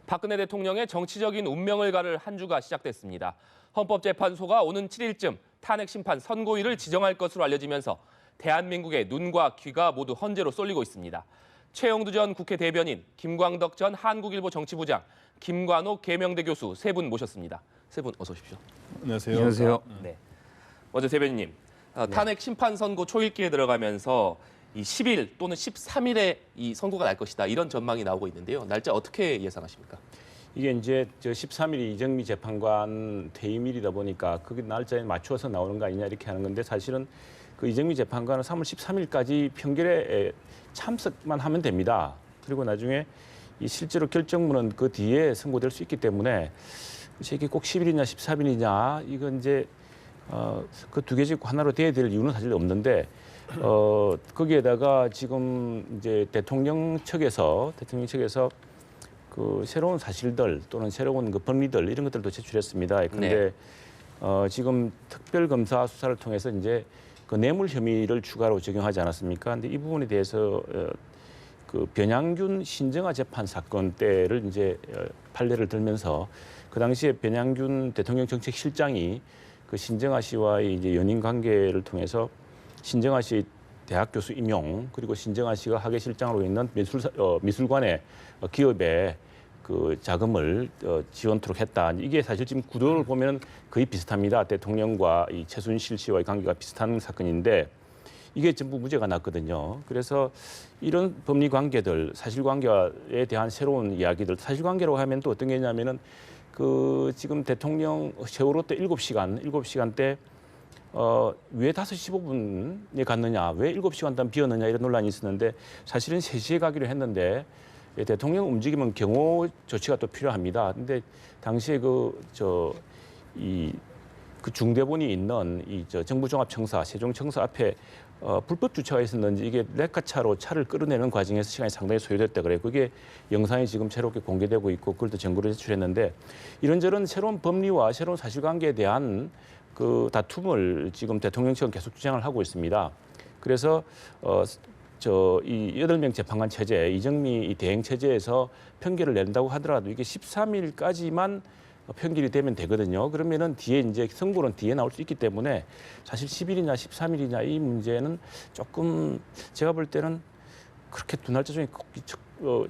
박근혜 대통령의 정치적인 운명을 가를 한 주가 시작됐습니다. 헌법재판소가 오는 7일쯤 탄핵 심판 선고일을 지정할 것으로 알려지면서 대한민국의 눈과 귀가 모두 헌재로 쏠리고 있습니다. 최영두 전 국회 대변인, 김광덕 전 한국일보 정치부장, 김관옥 계명대 교수 세 분 모셨습니다. 세 분 어서 오십시오. 안녕하세요. 안녕하세요. 네. 먼저 대변인님, 탄핵 심판 선고 초읽기에 들어가면서 이 10일 또는 13일에 이 선고가 날 것이다 이런 전망이 나오고 있는데요. 날짜 어떻게 예상하십니까? 이게 이제 13일이 이정미 재판관 퇴임일이다 보니까 그 날짜에 맞추어서 나오는 거 아니냐 이렇게 하는 건데 사실은 그 이정미 재판관은 3월 13일까지 판결에 참석만 하면 됩니다. 그리고 나중에 이 실제로 결정문은 그 뒤에 선고될 수 있기 때문에 이게 꼭 10일이냐 13일이냐 이건 이제 그 두 개 중 하나로 돼야 될 이유는 사실 없는데 거기에다가 지금 이제 대통령 측에서 그 새로운 사실들 또는 새로운 그 법리들 이런 것들도 제출했습니다. 그런데 지금 특별검사 수사를 통해서 이제 그 뇌물 혐의를 추가로 적용하지 않았습니까? 근데 이 부분에 대해서 그 변양균 신정아 재판 사건 때를 이제 판례를 들면서 그 당시에 변양균 대통령 정책실장이 그 신정아 씨와의 이제 연인 관계를 통해서 신정아 씨 대학 교수 임용 그리고 신정아 씨가 학예실장으로 있는 미술관의 기업에 그 자금을 지원토록 했다. 이게 사실 지금 구도를 보면 거의 비슷합니다. 대통령과 이 최순실 씨와의 관계가 비슷한 사건인데 이게 전부 무죄가 났거든요. 그래서 이런 법리 관계들, 사실관계에 대한 새로운 이야기들, 사실관계라고 하면 또 어떤 게 있냐면은 그 지금 대통령 세월호 때 7시간 때 왜 5시 15분에 갔느냐, 왜 7시간 동안 비었느냐 이런 논란이 있었는데 사실은 3시에 가기로 했는데 대통령 움직이면 경호 조치가 또 필요합니다. 근데 당시에 그 중대본이 있는 정부종합청사, 세종청사 앞에 불법 주차가 있었는지 이게 레카차로 차를 끌어내는 과정에서 시간이 상당히 소요됐다 그래요. 그게 영상이 지금 새롭게 공개되고 있고 그걸 또 증거로 제출했는데 이런저런 새로운 법리와 새로운 사실관계에 대한 그 다툼을 지금 대통령 측은 계속 주장을 하고 있습니다. 그래서 이 8명 재판관 체제, 이정미 대행 체제에서 판결을 낸다고 하더라도 이게 13일까지만 판결이 되면 되거든요. 그러면은 뒤에 이제 선고는 뒤에 나올 수 있기 때문에 사실 10일이냐 13일이냐 이 문제는 조금 제가 볼 때는 그렇게 두 날짜 중에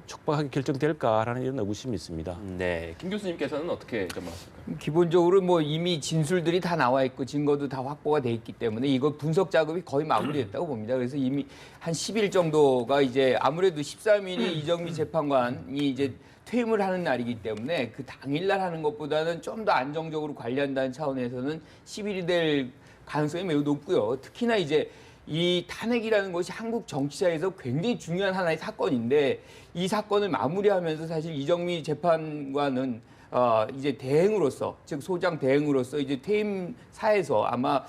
촉박하게 결정될까라는 이런 의구심이 있습니다. 네, 김 교수님께서는 어떻게 전망하실까요? 기본적으로 뭐 이미 진술들이 다 나와 있고 증거도 다 확보가 돼 있기 때문에 이거 분석 작업이 거의 마무리됐다고 봅니다. 그래서 이미 한 10일 정도가 이제 아무래도 13일이 이정미 재판관이 이제 퇴임을 하는 날이기 때문에 그 당일날 하는 것보다는 좀 더 안정적으로 관리한다는 차원에서는 10일이 될 가능성이 매우 높고요. 특히나 이제 이 탄핵이라는 것이 한국 정치사에서 굉장히 중요한 하나의 사건인데 이 사건을 마무리하면서 사실 이정미 재판관은 이제 대행으로서 즉 소장 대행으로서 이제 퇴임사에서 아마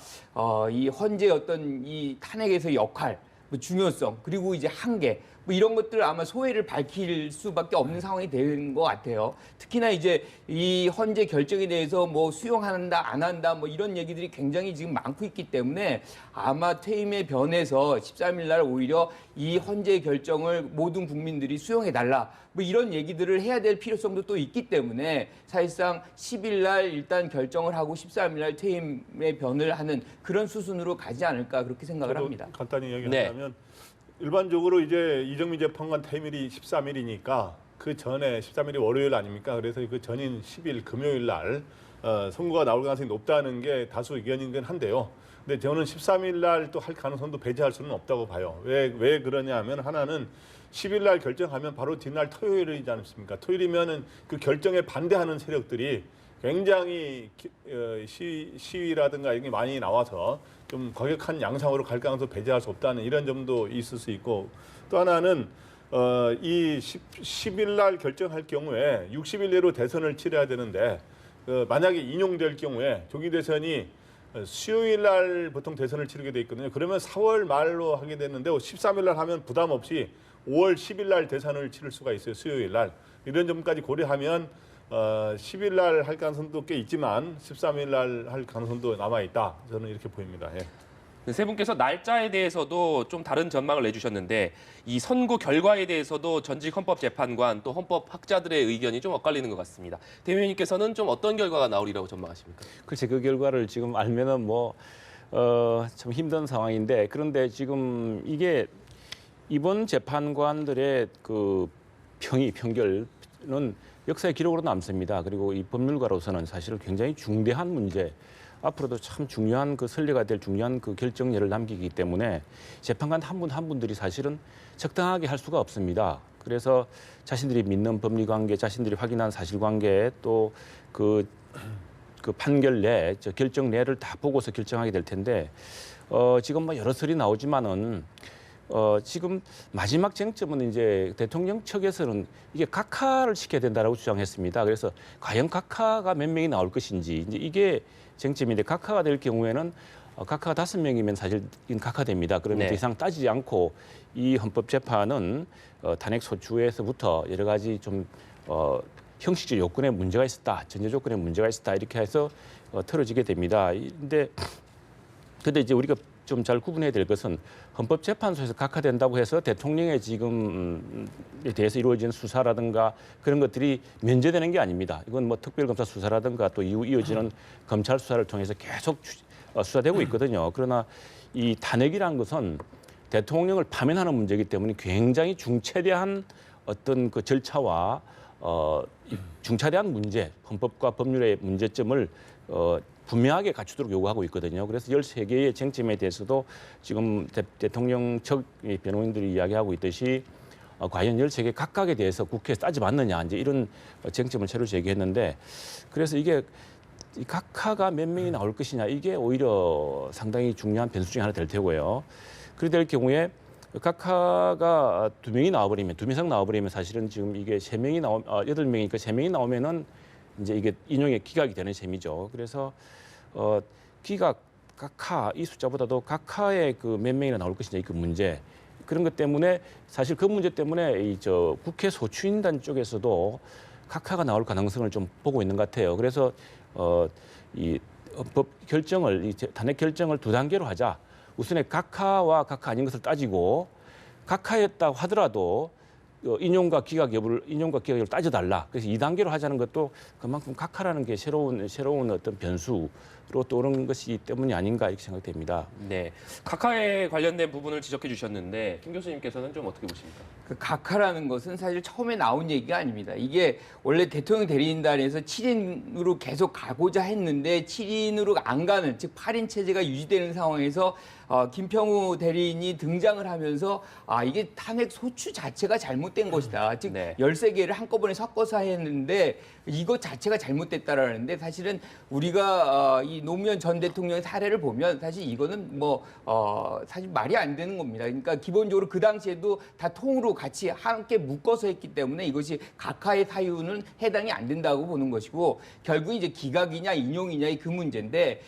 이 헌재 어떤 이 탄핵에서의 역할, 뭐 중요성 그리고 이제 한계 뭐 이런 것들 아마 소회를 밝힐 수밖에 없는 상황이 된 것 같아요. 특히나 이제 이 헌재 결정에 대해서 뭐 수용한다 안 한다 뭐 이런 얘기들이 굉장히 지금 많고 있기 때문에 아마 퇴임의 변에서 13일 날 오히려 이 헌재 결정을 모든 국민들이 수용해 달라 뭐 이런 얘기들을 해야 될 필요성도 또 있기 때문에 사실상 10일 날 일단 결정을 하고 13일 날 퇴임의 변을 하는 그런 수순으로 가지 않을까 그렇게 생각을 합니다. 간단히 얘기하자면 일반적으로 이제 이정미 재판관 퇴임일이 13일이니까 그 전에 13일이 월요일 아닙니까? 그래서 그 전인 10일 금요일 날 선고가 나올 가능성이 높다는 게 다수 의견이긴 한데요. 근데 저는 13일 날 또 할 가능성도 배제할 수는 없다고 봐요. 왜 그러냐 하면 하나는 10일 날 결정하면 바로 뒷날 토요일이지 않습니까? 토요일이면은 그 결정에 반대하는 세력들이 굉장히 시위라든가 이런 게 많이 나와서 좀 과격한 양상으로 갈 가능성도 배제할 수 없다는 이런 점도 있을 수 있고 또 하나는 이 10일 날 결정할 경우에 60일 내로 대선을 치러야 되는데 만약에 인용될 경우에 조기 대선이 수요일 날 보통 대선을 치르게 돼 있거든요. 그러면 4월 말로 하게 됐는데 13일 날 하면 부담 없이 5월 10일 날 대선을 치를 수가 있어요. 수요일 날. 이런 점까지 고려하면 10일 날 할 가능성도 꽤 있지만 13일 날 할 가능성도 남아 있다. 저는 이렇게 보입니다. 예. 세 분께서 날짜에 대해서도 좀 다른 전망을 내주셨는데 이 선고 결과에 대해서도 전직 헌법재판관 또 헌법학자들의 의견이 좀 엇갈리는 것 같습니다. 대변인님께서는 좀 어떤 결과가 나오리라고 전망하십니까? 글쎄 그 결과를 지금 알면은 참 힘든 상황인데 그런데 지금 이게 이번 재판관들의 그 평결은 역사의 기록으로 남습니다. 그리고 이 법률가로서는 사실 굉장히 중대한 문제, 앞으로도 참 중요한 그 선례가 될 중요한 그 결정력을 남기기 때문에 재판관 한 분 한 분들이 사실은 적당하게 할 수가 없습니다. 그래서 자신들이 믿는 법리 관계, 자신들이 확인한 사실관계 또 그 판결 내, 결정 내를 다 보고서 결정하게 될 텐데 지금 뭐 여러 설이 나오지만은 지금 마지막 쟁점은 이제 대통령 측에서는 이게 각하를 시켜야 된다라고 주장했습니다. 그래서 과연 각하가 몇 명이 나올 것인지 이제 이게 쟁점인데 각하가 될 경우에는 각하가 5명이면 사실 각하됩니다. 그러면 더 이상 따지지 않고 이 헌법재판은 탄핵 소추에서부터 여러 가지 좀 형식적 요건에 문제가 있었다, 전제 조건에 문제가 있었다 이렇게 해서 틀어지게 됩니다. 근데 이제 우리가 좀 잘 구분해야 될 것은 헌법재판소에서 각하된다고 해서 대통령의 지금에 대해서 이루어진 수사라든가 그런 것들이 면제되는 게 아닙니다. 이건 뭐 특별검사 수사라든가 또 이후 이어지는 검찰 수사를 통해서 계속 수사되고 있거든요. 그러나 이 탄핵이라는 것은 대통령을 파면하는 문제이기 때문에 굉장히 중차대한 어떤 그 절차와 중차대한 문제, 헌법과 법률의 문제점을 분명하게 갖추도록 요구하고 있거든요. 그래서 13개의 쟁점에 대해서도 지금 대통령 측 변호인들이 이야기하고 있듯이 과연 13개 각각에 대해서 국회에서 따져봤느냐 이제 이런 쟁점을 새로 제기했는데 그래서 이게 이 각하가 몇 명이 나올 것이냐 이게 오히려 상당히 중요한 변수 중에 하나 될 테고요. 그래 될 경우에 각하가 2명이 나와버리면 2명 이상 나와버리면 사실은 지금 이게 8명이니까 3명이 나오면은 이제 이게 인용의 기각이 되는 셈이죠. 그래서 기각, 각하 이 숫자보다도 각하의 그 몇 명이나 나올 것이냐 이 그 문제 그런 것 때문에 사실 그 문제 때문에 국회 소추인단 쪽에서도 각하가 나올 가능성을 좀 보고 있는 것 같아요. 그래서 이 법 결정을 이 탄핵 결정을 2단계로 하자. 우선에 각하와 각하 아닌 것을 따지고 각하였다고 하더라도 인용과 기각 여부를 따져달라. 그래서 2단계로 하자는 것도 그만큼 각하라는 게 새로운 어떤 변수로 떠오르는 것이 때문이 아닌가 이렇게 생각됩니다. 네, 각하에 관련된 부분을 지적해 주셨는데 김 교수님께서는 좀 어떻게 보십니까? 그 각하라는 것은 사실 처음에 나온 얘기가 아닙니다. 이게 원래 대통령 대리인단에서 7인으로 계속 가고자 했는데 7인으로 안 가는, 즉 8인 체제가 유지되는 상황에서 김평우 대리인이 등장을 하면서 이게 탄핵 소추 자체가 잘못된 것이다. 즉 13개를 한꺼번에 섞어서 했는데 이것 자체가 잘못됐다라는데 사실은 우리가 이 노무현 전 대통령의 사례를 보면 사실 이거는 사실 말이 안 되는 겁니다. 그러니까 기본적으로 그 당시에도 다 통으로 같이 함께 묶어서 했기 때문에 이것이 각하의 사유는 해당이 안 된다고 보는 것이고 결국 이제 기각이냐 인용이냐의 그 문제인데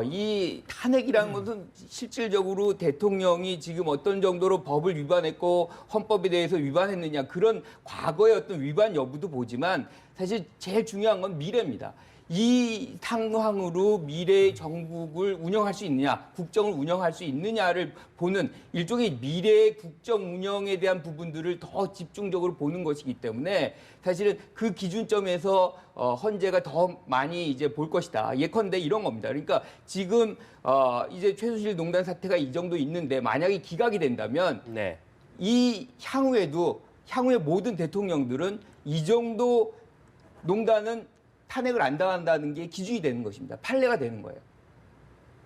이 탄핵이라는 것은 실질적으로 대통령이 지금 어떤 정도로 법을 위반했고 헌법에 대해서 위반했느냐 그런 과거의 어떤 위반 여부도 보지만 사실 제일 중요한 건 미래입니다. 이 상황으로 미래의 정국을 운영할 수 있느냐, 국정을 운영할 수 있느냐를 보는 일종의 미래의 국정 운영에 대한 부분들을 더 집중적으로 보는 것이기 때문에 사실은 그 기준점에서 헌재가 더 많이 이제 볼 것이다. 예컨대 이런 겁니다. 그러니까 지금 이제 최순실 농단 사태가 이 정도 있는데 만약에 기각이 된다면 이 향후의 모든 대통령들은 이 정도 농단은 탄핵을 안 당한다는 게 기준이 되는 것입니다. 판례가 되는 거예요.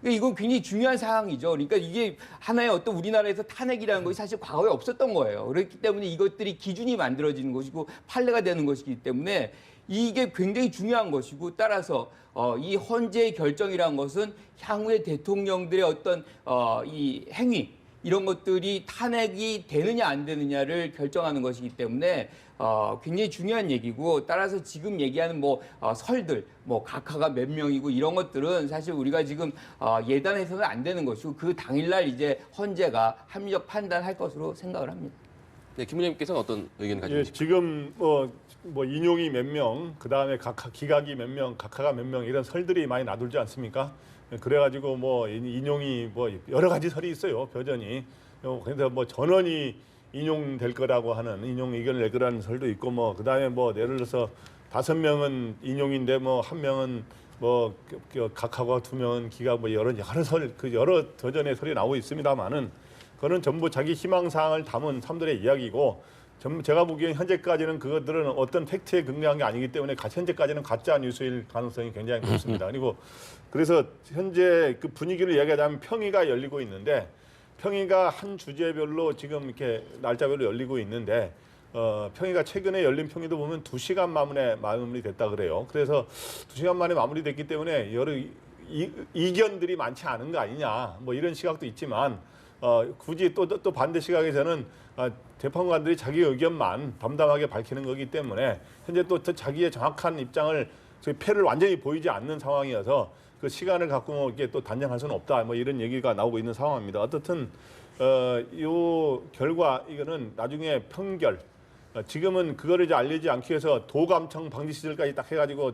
그러니까 이건 굉장히 중요한 사항이죠. 그러니까 이게 하나의 어떤 우리나라에서 탄핵이라는 것이 사실 과거에 없었던 거예요. 그렇기 때문에 이것들이 기준이 만들어지는 것이고 판례가 되는 것이기 때문에 이게 굉장히 중요한 것이고 따라서 이 헌재의 결정이라는 것은 향후의 대통령들의 어떤 이 행위 이런 것들이 탄핵이 되느냐 안 되느냐를 결정하는 것이기 때문에 굉장히 중요한 얘기고 따라서 지금 얘기하는 설들 각하가 몇 명이고 이런 것들은 사실 우리가 지금 예단해서는 안 되는 것이고 그 당일날 이제 헌재가 합리적 판단할 것으로 생각을 합니다. 네, 김 의원님께서는 어떤 의견 가지고 예, 계십니까? 지금 뭐 인용이 몇 명, 그 다음에 기각이 몇 명, 각하가 몇 명 이런 설들이 많이 나돌지 않습니까? 그래가지고 뭐 인용이 뭐 여러 가지 설이 있어요, 벼전이. 그래서 뭐 전원이 인용될 거라고 하는 인용 의견을 낼 거라는 설도 있고 뭐 그 다음에 뭐 예를 들어서 5명은 인용인데 뭐 1명은 뭐 각하가 2명은 기각 뭐 여러 설, 그 여러 벼전의 설이 나오고 있습니다만은 그거는 전부 자기 희망사항을 담은 사람들의 이야기고 제가 보기엔 현재까지는 그것들은 어떤 팩트에 근거한 게 아니기 때문에 현재까지는 가짜 뉴스일 가능성이 굉장히 높습니다. 그리고 그래서 현재 그 분위기를 이야기하자면 평의가 열리고 있는데 평의가 한 주제별로 지금 이렇게 날짜별로 열리고 있는데 평의가 최근에 열린 평의도 보면 2시간 만에 마무리됐다 그래요. 그래서 2시간 만에 마무리됐기 때문에 여러 이견들이 많지 않은 거 아니냐 뭐 이런 시각도 있지만 굳이 또 반대 시각에서는 재판관들이 자기 의견만 담담하게 밝히는 거기 때문에 현재 또 자기의 정확한 입장을 패를 완전히 보이지 않는 상황이어서 그 시간을 갖고 뭐 이렇게 또 단정할 수는 없다 뭐 이런 얘기가 나오고 있는 상황입니다. 어떻든 이 결과 이거는 나중에 평결 지금은 그거를 이제 알리지 않기 위해서 도감청 방지 시설까지 딱 해가지고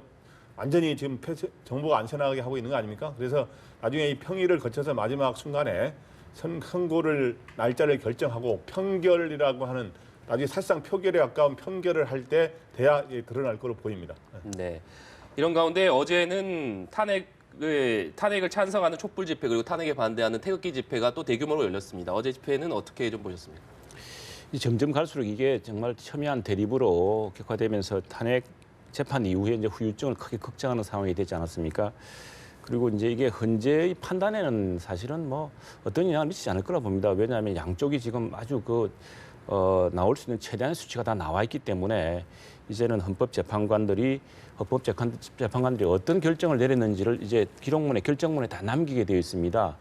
완전히 지금 정보가 안 새나가게 하고 있는 거 아닙니까? 그래서 나중에 이 평의를 거쳐서 마지막 순간에 선고를 날짜를 결정하고 평결이라고 하는 나중에 사실상 표결에 가까운 평결을 할 때 돼야 드러날 거로 보입니다. 네. 이런 가운데 어제는 탄핵을 찬성하는 촛불 집회 그리고 탄핵에 반대하는 태극기 집회가 또 대규모로 열렸습니다. 어제 집회는 어떻게 좀 보셨습니까? 점점 갈수록 이게 정말 첨예한 대립으로 격화되면서 탄핵 재판 이후에 이제 후유증을 크게 걱정하는 상황이 되지 않았습니까? 그리고 이제 이게 헌재의 판단에는 사실은 뭐 어떤 영향을 미치지 않을 거라 봅니다. 왜냐하면 양쪽이 지금 아주 나올 수 있는 최대한의 수치가 다 나와 있기 때문에 이제는 헌법재판관들이 어떤 결정을 내렸는지를 이제 기록문에 결정문에 다 남기게 되어 있습니다.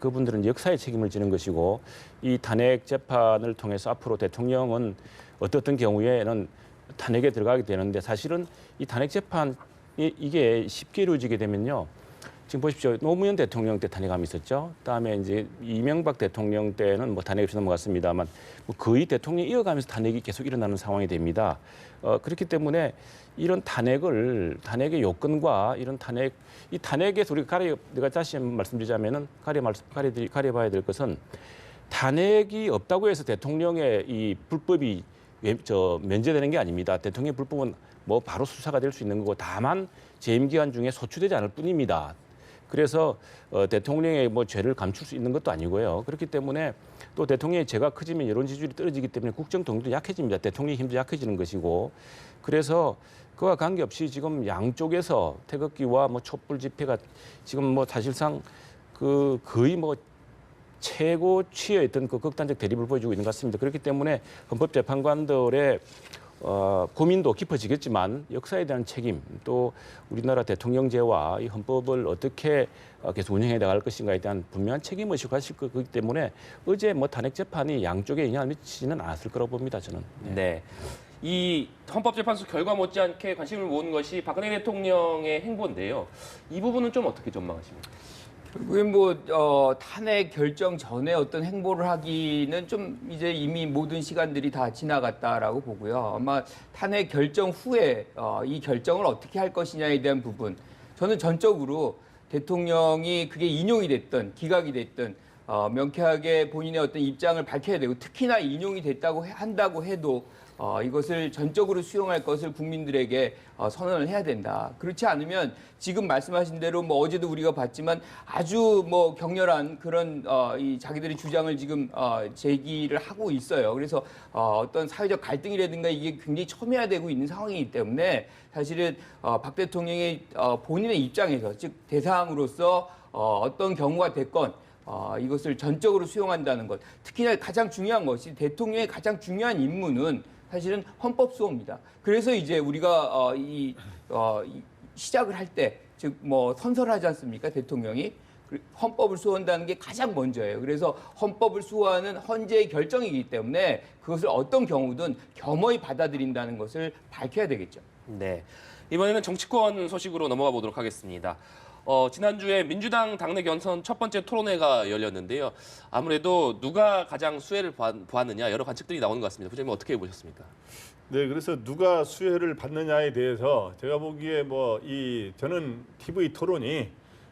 그분들은 역사의 책임을 지는 것이고 이 탄핵 재판을 통해서 앞으로 대통령은 어떤 경우에는 탄핵에 들어가게 되는데 사실은 이 탄핵 재판이 이게 쉽게 이루어지게 되면요. 지금 보십시오. 노무현 대통령 때 탄핵함이 있었죠. 그다음에 이제 이명박 대통령 때는 뭐 탄핵 없이 넘어갔습니다만 뭐 거의 대통령이 이어가면서 탄핵이 계속 일어나는 상황이 됩니다. 그렇기 때문에 이런 탄핵의 요건과 이런 이 탄핵에서 우리가 내가 다시 한번 말씀드리자면은 가려봐야 될 것은 탄핵이 없다고 해서 대통령의 이 불법이 면제되는 게 아닙니다. 대통령의 불법은 뭐 바로 수사가 될 수 있는 거고 다만 재임 기간 중에 소추되지 않을 뿐입니다. 그래서 대통령의 뭐 죄를 감출 수 있는 것도 아니고요. 그렇기 때문에 또 대통령의 죄가 커지면 여론 지지율이 떨어지기 때문에 국정 동력도 약해집니다. 대통령의 힘도 약해지는 것이고 그래서 그와 관계없이 지금 양쪽에서 태극기와 뭐 촛불 집회가 지금 뭐 사실상 거의 뭐 최고치에 있던 그 극단적 대립을 보여주고 있는 것 같습니다. 그렇기 때문에 헌법재판관들의 고민도 깊어지겠지만 역사에 대한 책임 또 우리나라 대통령제와 이 헌법을 어떻게 계속 운영해 나갈 것인가에 대한 분명한 책임의식을 가질 거기 때문에 어제 뭐 탄핵 재판이 양쪽에 영향을 미치지는 않았을 거라고 봅니다. 저는. 네. 이 헌법재판소 결과 못지않게 관심을 모은 것이 박근혜 대통령의 행보인데요. 이 부분은 좀 어떻게 전망하십니까? 결국엔 탄핵 결정 전에 어떤 행보를 하기는 좀 이제 이미 모든 시간들이 다 지나갔다라고 보고요. 아마 탄핵 결정 후에 이 결정을 어떻게 할 것이냐에 대한 부분, 저는 전적으로 대통령이 그게 인용이 됐든 기각이 됐든 명쾌하게 본인의 어떤 입장을 밝혀야 되고 특히나 인용이 한다고 해도 이것을 전적으로 수용할 것을 국민들에게 선언을 해야 된다. 그렇지 않으면 지금 말씀하신 대로 뭐 어제도 우리가 봤지만 아주 뭐 격렬한 그런 이 자기들의 주장을 지금 제기를 하고 있어요. 그래서 어떤 사회적 갈등이라든가 이게 굉장히 첨예화되고 있는 상황이기 때문에 사실은 박 대통령의 본인의 입장에서 즉 대상으로서 어떤 경우가 됐건 이것을 전적으로 수용한다는 것. 특히나 가장 중요한 것이 대통령의 가장 중요한 임무는 사실은 헌법 수호입니다. 그래서 이제 우리가 시작을 할 때 즉 뭐 선서를 하지 않습니까? 대통령이 헌법을 수호한다는 게 가장 먼저예요. 그래서 헌법을 수호하는 헌재의 결정이기 때문에 그것을 어떤 경우든 겸허히 받아들인다는 것을 밝혀야 되겠죠. 네. 이번에는 정치권 소식으로 넘어가 보도록 하겠습니다. 지난주에 민주당 당내 경선 첫 번째 토론회가 열렸는데요. 아무래도 누가 가장 수혜를 보았느냐 여러 관측들이 나오는 것 같습니다. 부장님 어떻게 보셨습니까? 네, 그래서 누가 수혜를 받느냐에 대해서 제가 보기에 저는 TV 토론이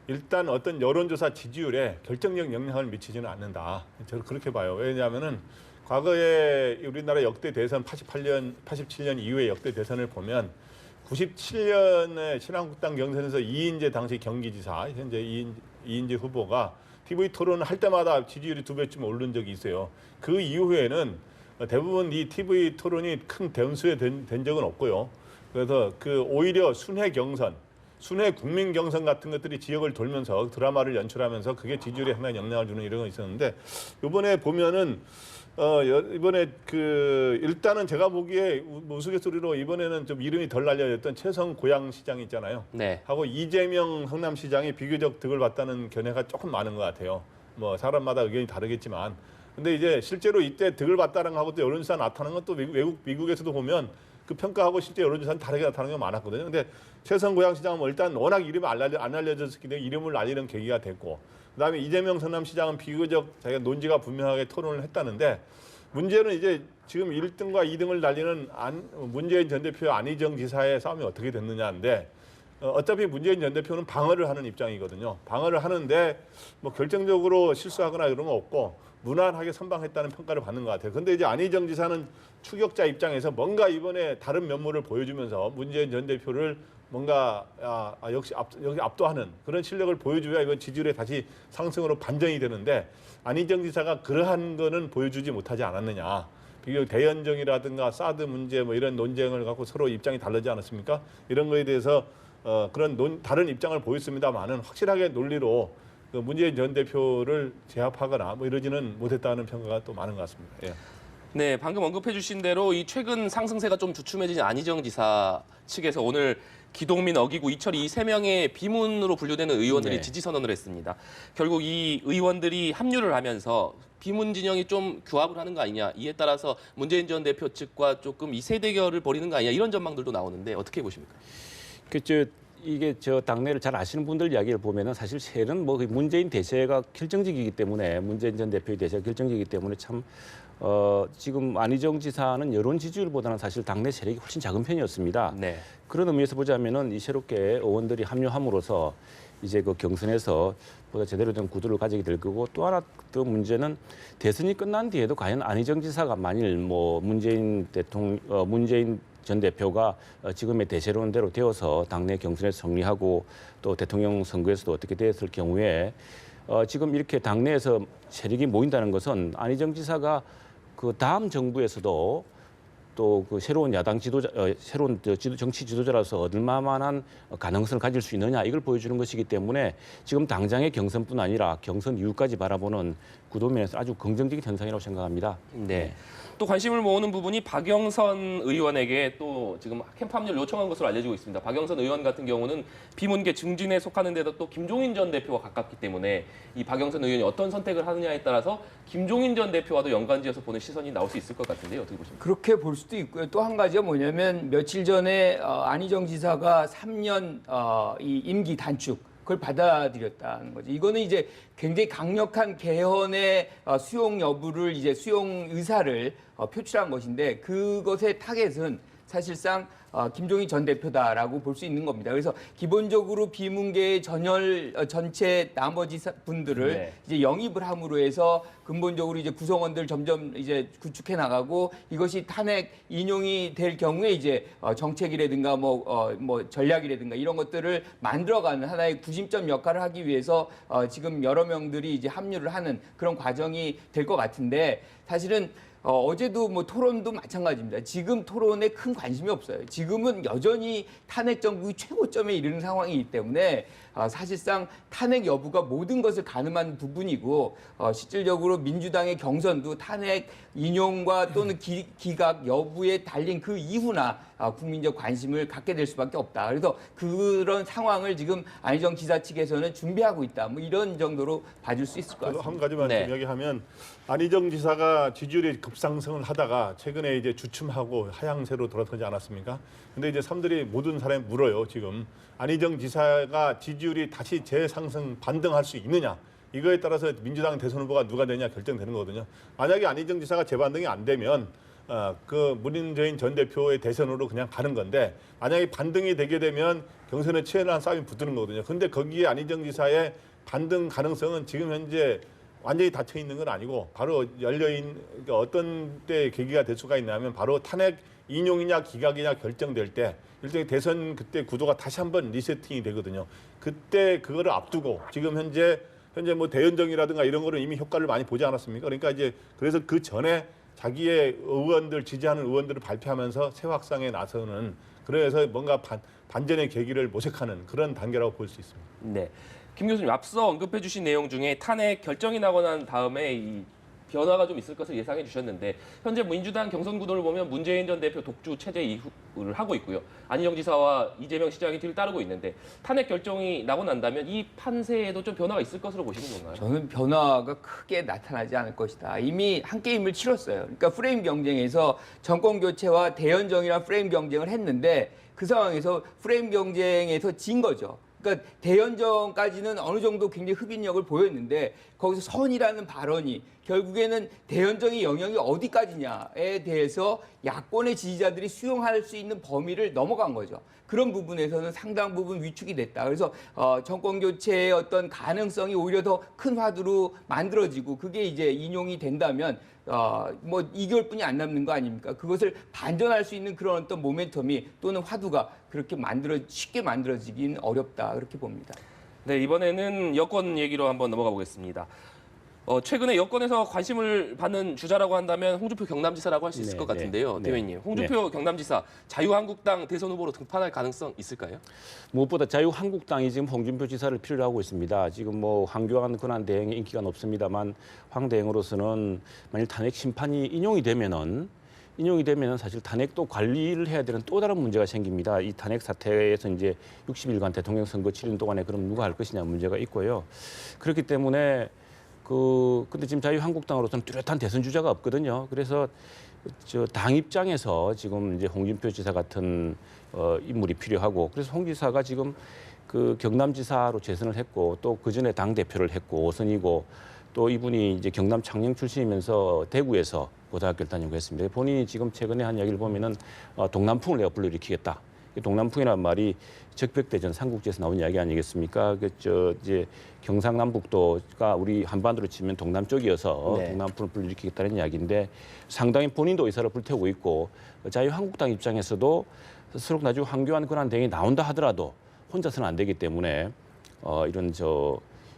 일단 어떤 여론조사 지지율에 결정적 영향을 미치지는 않는다. 저는 그렇게 봐요. 왜냐하면은 과거에 우리나라 역대 대선 87년 이후의 역대 대선을 보면 97년에 신한국당 경선에서 이인재 당시 경기지사, 현재 이인재 후보가 TV 토론을 할 때마다 지지율이 2배쯤 오른 적이 있어요. 그 이후에는 대부분 이 TV 토론이 큰 대운수에 된 적은 없고요. 그래서 오히려 순회 경선, 순회 국민 경선 같은 것들이 지역을 돌면서 드라마를 연출하면서 그게 지지율에 상당히 영향을 주는 이런 거 있었는데 이번에 보면은 이번에 일단은 제가 보기에 우스갯소리로 이번에는 좀 이름이 덜 알려졌던 최성 고양시장 있잖아요. 네. 하고 이재명 성남시장이 비교적 득을 봤다는 견해가 조금 많은 것 같아요. 뭐 사람마다 의견이 다르겠지만, 근데 이제 실제로 이때 득을 봤다는 하고 또 여론조사 나타나는 건 또 미국에서도 보면 그 평가하고 실제 여론조사는 다르게 나타나는 게 많았거든요. 근데 최성 고양시장은 일단 워낙 이름이 안 알려졌기 때문에 이름을 알리는 계기가 됐고, 그다음에 이재명 성남시장은 비교적 자기가 논지가 분명하게 토론을 했다는데, 문제는 이제 지금 1등과 2등을 달리는 문재인 전 대표와 안희정 지사의 싸움이 어떻게 됐느냐인데, 어차피 문재인 전 대표는 방어를 하는 입장이거든요. 방어를 하는데 뭐 결정적으로 실수하거나 이런 거 없고 무난하게 선방했다는 평가를 받는 것 같아요. 근데 이제 안희정 지사는 추격자 입장에서 뭔가 이번에 다른 면모를 보여주면서 문재인 전 대표를 뭔가 역시 압도하는 그런 실력을 보여줘야 이번 지지율에 다시 상승으로 반전이 되는데, 안희정 지사가 그러한 거는 보여주지 못하지 않았느냐. 비교적 대연정이라든가 사드 문제 뭐 이런 논쟁을 갖고 서로 입장이 다르지 않았습니까? 이런 거에 대해서 그런 다른 입장을 보였습니다만은 확실하게 논리로 문재인 전 대표를 제압하거나 뭐 이러지는 못했다는 평가가 또 많은 것 같습니다. 예. 네, 방금 언급해 주신 대로 이 최근 상승세가 좀 주춤해진 안희정 지사 측에서 오늘 기동민, 어기구, 이철이 이 세 명의 비문으로 분류되는 의원들이 네. 지지 선언을 했습니다. 결국 이 의원들이 합류를 하면서 비문 진영이 좀 규합을 하는 거 아니냐. 이에 따라서 문재인 전 대표 측과 조금 이 세 대결을 벌이는 거 아니냐. 이런 전망들도 나오는데 어떻게 보십니까? 이게 당내를 잘 아시는 분들 이야기를 보면은 사실 세는 뭐 문재인 대세가 결정적이기 때문에, 문재인 전 대표의 대세가 결정적이기 때문에 참 지금 안희정 지사는 여론 지지율보다는 사실 당내 세력이 훨씬 작은 편이었습니다. 네. 그런 의미에서 보자면은 이 새롭게 의원들이 합류함으로써 이제 그 경선에서 보다 제대로 된 구도를 가지게 될 거고, 또 하나 더 문제는 대선이 끝난 뒤에도 과연 안희정 지사가 만일 뭐 문재인 전 대표가 지금의 대세론대로 되어서 당내 경선에서 승리하고 또 대통령 선거에서도 어떻게 되었을 경우에 지금 이렇게 당내에서 세력이 모인다는 것은 안희정 지사가 그 다음 정부에서도 또 그 새로운 야당 지도자, 새로운 정치 지도자라서 얻을 만한 가능성을 가질 수 있느냐, 이걸 보여주는 것이기 때문에 지금 당장의 경선뿐 아니라 경선 이후까지 바라보는 구도면에서 아주 긍정적인 현상이라고 생각합니다. 네. 또 관심을 모으는 부분이 박영선 의원에게 또 지금 캠프 합류를 요청한 것으로 알려지고 있습니다. 박영선 의원 같은 경우는 비문계 중진에 속하는 데다 또 김종인 전 대표와 가깝기 때문에 이 박영선 의원이 어떤 선택을 하느냐에 따라서 김종인 전 대표와도 연관지어서 보는 시선이 나올 수 있을 것 같은데요. 어떻게 보십니까? 그렇게 볼 수도 있고요. 또 한 가지가 뭐냐면 며칠 전에 안희정 지사가 3년 이 임기 단축 그걸 받아들였다는 거죠. 이거는 이제 굉장히 강력한 개헌의 수용 여부를 이제 수용 의사를 표출한 것인데, 그것의 타겟은 사실상 김종인 전 대표다라고 볼 수 있는 겁니다. 그래서 기본적으로 비문계의 전체 나머지 분들을 네. 이제 영입을 함으로 해서 근본적으로 이제 구성원들 점점 이제 구축해 나가고, 이것이 탄핵 인용이 될 경우에 이제 정책이라든가 뭐 전략이라든가 이런 것들을 만들어가는 하나의 구심점 역할을 하기 위해서 지금 여러 명들이 이제 합류를 하는 그런 과정이 될 것 같은데, 사실은 어제도 뭐 토론도 마찬가지입니다. 지금 토론에 큰 관심이 없어요. 지금은 여전히 탄핵 정국이 최고점에 이르는 상황이기 때문에 사실상 탄핵 여부가 모든 것을 가늠한 부분이고, 실질적으로 민주당의 경선도 탄핵 인용과 또는 기각 여부에 달린 그 이후나 국민적 관심을 갖게 될 수밖에 없다. 그래서 그런 상황을 지금 안희정 지사 측에서는 준비하고 있다. 뭐 이런 정도로 봐줄 수 있을 것 같습니다. 한 가지만 네. 좀 이야기하면, 안희정 지사가 지지율이 급상승을 하다가 최근에 이제 주춤하고 하향세로 돌아서지 않았습니까? 근데 이제 사람들이 모든 사람이 물어요. 지금 안희정 지사가 지지율이 다시 재상승 반등할 수 있느냐? 이거에 따라서 민주당 대선 후보가 누가 되냐 결정되는 거거든요. 만약에 안희정 지사가 재반등이 안 되면 그 문재인 전 대표의 대선으로 그냥 가는 건데 만약에 반등이 되게 되면 경선에 치열한 싸움이 붙는 거거든요. 근데 거기에 안희정 지사의 반등 가능성은 지금 현재 완전히 닫혀 있는 건 아니고 바로 그러니까 어떤 때 계기가 될 수가 있냐면 바로 탄핵 인용이냐 기각이냐 결정될 때 일종의 대선 그때 구도가 다시 한번 리세팅이 되거든요. 그때 그거를 앞두고 지금 현재 뭐 대연정이라든가 이런 거는 이미 효과를 많이 보지 않았습니까? 그러니까 이제 그래서 그 전에 자기의 의원들 지지하는 의원들을 발표하면서 새 확상에 나서는 그래서 뭔가 반전의 계기를 모색하는 그런 단계라고 볼 수 있습니다. 네. 김 교수님 앞서 언급해 주신 내용 중에 탄핵 결정이 나고 난 다음에 이 변화가 좀 있을 것을 예상해 주셨는데 현재 민주당 경선 구도를 보면 문재인 전 대표 독주 체제 이후를 하고 있고요. 안희정 지사와 이재명 시장이 뒤를 따르고 있는데 탄핵 결정이 나고 난다면 이 판세에도 좀 변화가 있을 것으로 보시는 건가요? 저는 변화가 크게 나타나지 않을 것이다. 이미 한 게임을 치렀어요. 그러니까 프레임 경쟁에서 정권 교체와 대연정이랑 프레임 경쟁을 했는데 그 상황에서 프레임 경쟁에서 진 거죠. 그러니까 대연정까지는 어느 정도 굉장히 흡인력을 보였는데 거기서 선이라는 발언이 결국에는 대연정의 영역이 어디까지냐에 대해서 야권의 지지자들이 수용할 수 있는 범위를 넘어간 거죠. 그런 부분에서는 상당 부분 위축이 됐다. 그래서 정권 교체의 어떤 가능성이 오히려 더 큰 화두로 만들어지고 그게 이제 인용이 된다면 뭐 2개월뿐이 안 남는 거 아닙니까? 그것을 반전할 수 있는 그런 어떤 모멘텀이 또는 화두가 그렇게 쉽게 만들어지긴 어렵다 그렇게 봅니다. 네, 이번에는 여권 얘기로 한번 넘어가 보겠습니다. 최근에 여권에서 관심을 받는 주자라고 한다면 홍준표 경남지사라고 할 수 있을 네, 것 같은데요. 네, 대변인, 홍준표 경남지사 자유한국당 대선 후보로 등판할 가능성 있을까요? 무엇보다 자유한국당이 지금 홍준표 지사를 필요로 하고 있습니다. 지금 뭐 황교안 권한대행의 인기가 높습니다만 황 대행으로서는 만일 탄핵 심판이 인용이 되면은 사실 탄핵도 관리를 해야 되는 또 다른 문제가 생깁니다. 이 탄핵 사태에서 이제 60일간 대통령 선거 치른 동안에 그럼 누가 할 것이냐 문제가 있고요. 그렇기 때문에 근데 지금 자유한국당으로서는 뚜렷한 대선 주자가 없거든요. 그래서 당 입장에서 지금 이제 홍준표 지사 같은 인물이 필요하고 그래서 홍 지사가 지금 그 경남지사로 재선을 했고 또 그 전에 당 대표를 했고 5선이고 또 이분이 이제 경남 창녕 출신이면서 대구에서 고등학교를 다니고 했습니다. 본인이 지금 최근에 한 이야기를 보면은 동남풍을 내가 불러일으키겠다. 동남풍이라는 말이 적벽대전 삼국지에서 나온 이야기 아니겠습니까? 이제 경상남북도가 우리 한반도로 치면 동남쪽이어서 네. 동남풍을 불러일으키겠다는 이야기인데 상당히 본인도 의사를 불태우고 있고 자유한국당 입장에서도 스스로 나중에 황교안 권한대행이 나온다 하더라도 혼자서는 안 되기 때문에 이런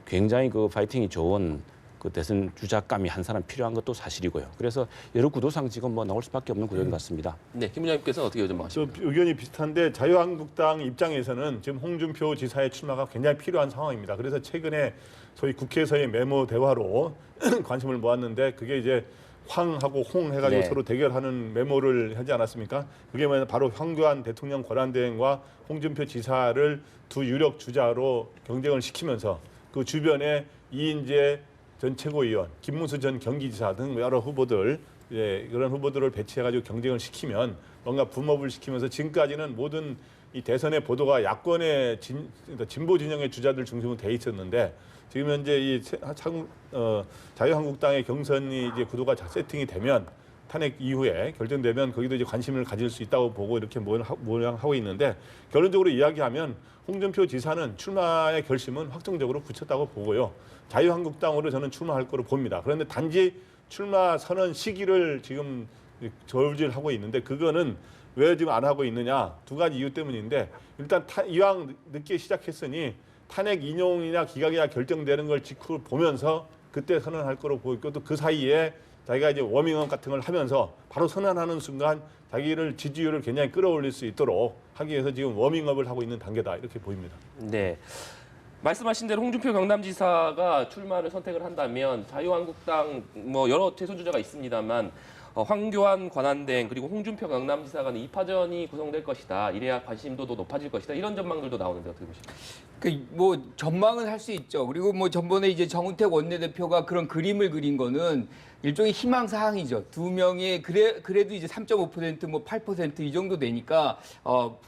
굉장히 그 파이팅이 좋은 그 대선 주자감이 한 사람 필요한 것도 사실이고요. 그래서 여러 구도상 지금 뭐 나올 수밖에 없는 구조인 것 같습니다. 네, 김 부장님께서는 어떻게 저 전망하십니까? 의견이 비슷한데 자유한국당 입장에서는 지금 홍준표 지사의 출마가 굉장히 필요한 상황입니다. 그래서 최근에 소위 국회에서의 메모 대화로 관심을 모았는데 그게 이제 황하고 홍 해가지고 네. 서로 대결하는 메모를 하지 않았습니까? 그게 뭐냐 바로 황교안 대통령 권한대행과 홍준표 지사를 두 유력 주자로 경쟁을 시키면서 그 주변에 이인재 전 최고위원, 김문수 전 경기지사 등 여러 후보들 그런 후보들을 배치해가지고 경쟁을 시키면 뭔가 붐업을 시키면서 지금까지는 모든 이 대선의 보도가 야권의 진보 진영의 주자들 중심으로 돼 있었는데 지금 현재 이 자유한국당의 경선이 이제 구도가 세팅이 되면 탄핵 이후에 결정되면 거기도 이제 관심을 가질 수 있다고 보고 이렇게 모양하고 있는데 결론적으로 이야기하면 홍준표 지사는 출마의 결심은 확정적으로 굳혔다고 보고요. 자유한국당으로 저는 출마할 거로 봅니다. 그런데 단지 출마 선언 시기를 지금 저울질하고 있는데 그거는 왜 지금 안 하고 있느냐 두 가지 이유 때문인데 일단 이왕 늦게 시작했으니 탄핵 인용이나 기각이나 결정되는 걸 직후 보면서 그때 선언할 거로 보이고 또 그 사이에 자기가 이제 워밍업 같은 걸 하면서 바로 선언하는 순간 자기를 지지율을 굉장히 끌어올릴 수 있도록 하기 위해서 지금 워밍업을 하고 있는 단계다 이렇게 보입니다. 네. 말씀하신 대로 홍준표 경남지사가 출마를 선택을 한다면 자유한국당 뭐 여러 대선 주자가 있습니다만 황교안 권한대행 그리고 홍준표 경남지사 간의 2파전이 구성될 것이다. 이래야 관심도도 높아질 것이다. 이런 전망들도 나오는데 어떻게 보십니까? 뭐 전망은 할 수 있죠. 그리고 뭐 전번에 이제 정우택 원내대표가 그런 그림을 그린 거는 일종의 희망 사항이죠. 두 명이 그래도 이제 3.5% 뭐 8% 이 정도 되니까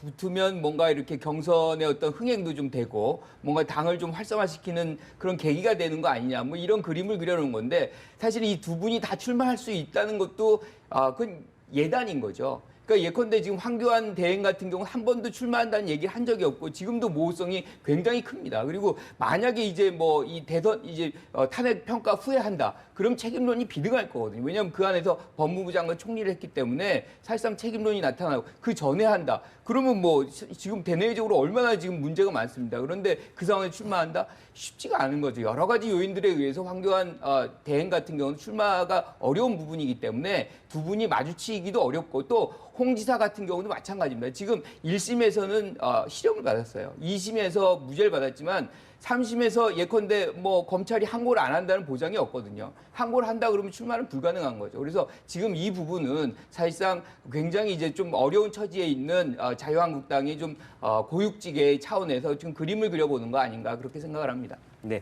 붙으면 뭔가 이렇게 경선의 어떤 흥행도 좀 되고 뭔가 당을 좀 활성화시키는 그런 계기가 되는 거 아니냐. 뭐 이런 그림을 그려놓은 건데 사실 이 두 분이 다 출마할 수 있다는 것도 그건 예단인 거죠. 그러니까 예컨대 지금 황교안 대행 같은 경우 한 번도 출마한다는 얘기를 한 적이 없고 지금도 모호성이 굉장히 큽니다. 그리고 만약에 이제 뭐 이 대선 이제 탄핵 평가 후에 한다. 그럼 책임론이 비등할 거거든요. 왜냐하면 그 안에서 법무부 장관 총리를 했기 때문에 사실상 책임론이 나타나고 그 전에 한다. 그러면 뭐 지금 대내적으로 얼마나 지금 문제가 많습니다. 그런데 그 상황에 출마한다? 쉽지가 않은 거죠. 여러 가지 요인들에 의해서 황교안 대행 같은 경우는 출마가 어려운 부분이기 때문에 두 분이 마주치기도 어렵고 또 홍 지사 같은 경우도 마찬가지입니다. 지금 1심에서는 실형을 받았어요. 2심에서 무죄를 받았지만 3심에서 예컨대 뭐 검찰이 항고를 안 한다는 보장이 없거든요. 항고를 한다 그러면 출마는 불가능한 거죠. 그래서 지금 이 부분은 사실상 굉장히 이제 좀 어려운 처지에 있는 자유한국당이 좀 고육지계 차원에서 지금 그림을 그려보는 거 아닌가 그렇게 생각을 합니다. 네.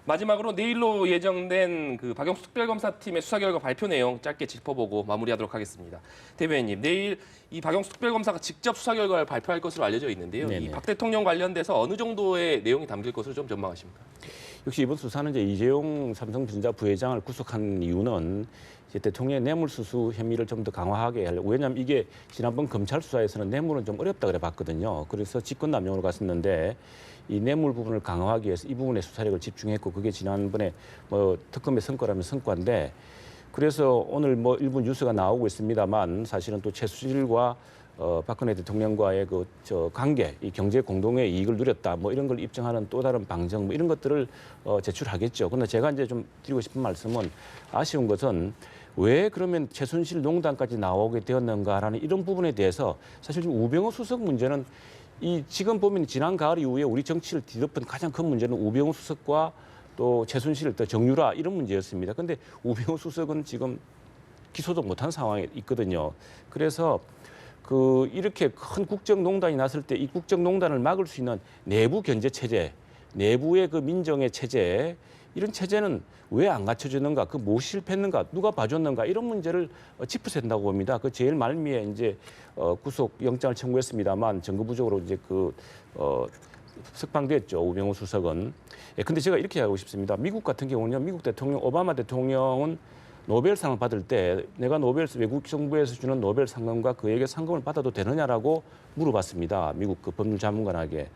마지막으로 내일로 예정된 그 박영수 특별검사팀의 수사 결과 발표 내용 짧게 짚어보고 마무리하도록 하겠습니다. 대변인님, 내일 이 박영수 특별검사가 직접 수사 결과를 발표할 것으로 알려져 있는데요. 이 박 대통령 관련돼서 어느 정도의 내용이 담길 것으로 좀 전망하십니까? 역시 이번 수사는 이제 이재용 삼성전자 부회장을 구속한 이유는 이제 대통령의 뇌물수수 혐의를 좀 더 강화하게 하려고. 왜냐하면 이게 지난번 검찰 수사에서는 뇌물은 좀 어렵다 그래 봤거든요. 그래서 직권남용으로 갔었는데 이 뇌물 부분을 강화하기 위해서 이 부분에 수사력을 집중했고 그게 지난번에 뭐 특검의 성과라면 성과인데 그래서 오늘 뭐 일부 뉴스가 나오고 있습니다만 사실은 또 최수실과 박근혜 대통령과의 그 관계, 이 경제 공동의 이익을 누렸다, 뭐 이런 걸 입증하는 또 다른 방정, 뭐 이런 것들을 제출하겠죠. 그런데 제가 이제 좀 드리고 싶은 말씀은 아쉬운 것은 왜 그러면 최순실 농단까지 나오게 되었는가라는 이런 부분에 대해서 사실 지금 우병우 수석 문제는 이 지금 보면 지난 가을 이후에 우리 정치를 뒤덮은 가장 큰 문제는 우병우 수석과 또 최순실, 또 정유라 이런 문제였습니다. 그런데 우병우 수석은 지금 기소도 못한 상황에 있거든요. 그래서 그 이렇게 큰 국정농단이 났을 때 이 국정농단을 막을 수 있는 내부 견제 체제, 내부의 그 민정의 체제 이런 체제는 왜 안 갖춰졌는가, 그 무엇이 실패했는가, 누가 봐줬는가 이런 문제를 짚어야 된다고 봅니다. 그 제일 말미에 이제 구속 영장을 청구했습니다만 정거부적으로 이제 석방됐죠. 우병우 수석은. 근데 제가 이렇게 하고 싶습니다. 미국 같은 경우는요, 미국 대통령 오바마 대통령은 노벨상을 받을 때 내가 외국 정부에서 주는 노벨 상금과 그에게 상금을 받아도 되느냐라고 물어봤습니다. 미국 그 법률 자문관에게.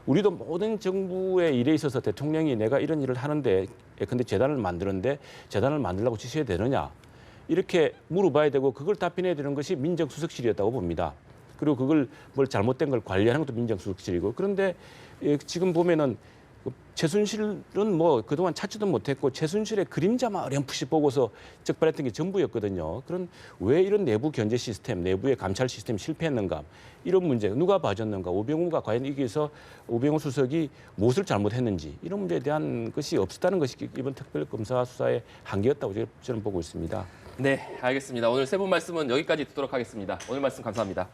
우리도 모든 정부의 일에 있어서 대통령이 내가 이런 일을 하는데 근데 재단을 만드는데 재단을 만들라고 지시해야 되느냐 이렇게 물어봐야 되고 그걸 답변해야 되는 것이 민정수석실이었다고 봅니다. 그리고 그걸 뭘 잘못된 걸 관리하는 것도 민정수석실이고 그런데 지금 보면은 최순실은 뭐 그동안 찾지도 못했고 최순실의 그림자만 어렴풋이 보고서 적발했던 게 전부였거든요. 그런 왜 이런 내부 견제 시스템, 내부의 감찰 시스템이 실패했는가 이런 문제 누가 봐줬는가 우병우가 과연 여기서 우병우 수석이 무엇을 잘못했는지 이런 문제에 대한 것이 없었다는 것이 이번 특별검사 수사의 한계였다고 저는 보고 있습니다. 네, 알겠습니다. 오늘 세 분 말씀은 여기까지 듣도록 하겠습니다. 오늘 말씀 감사합니다.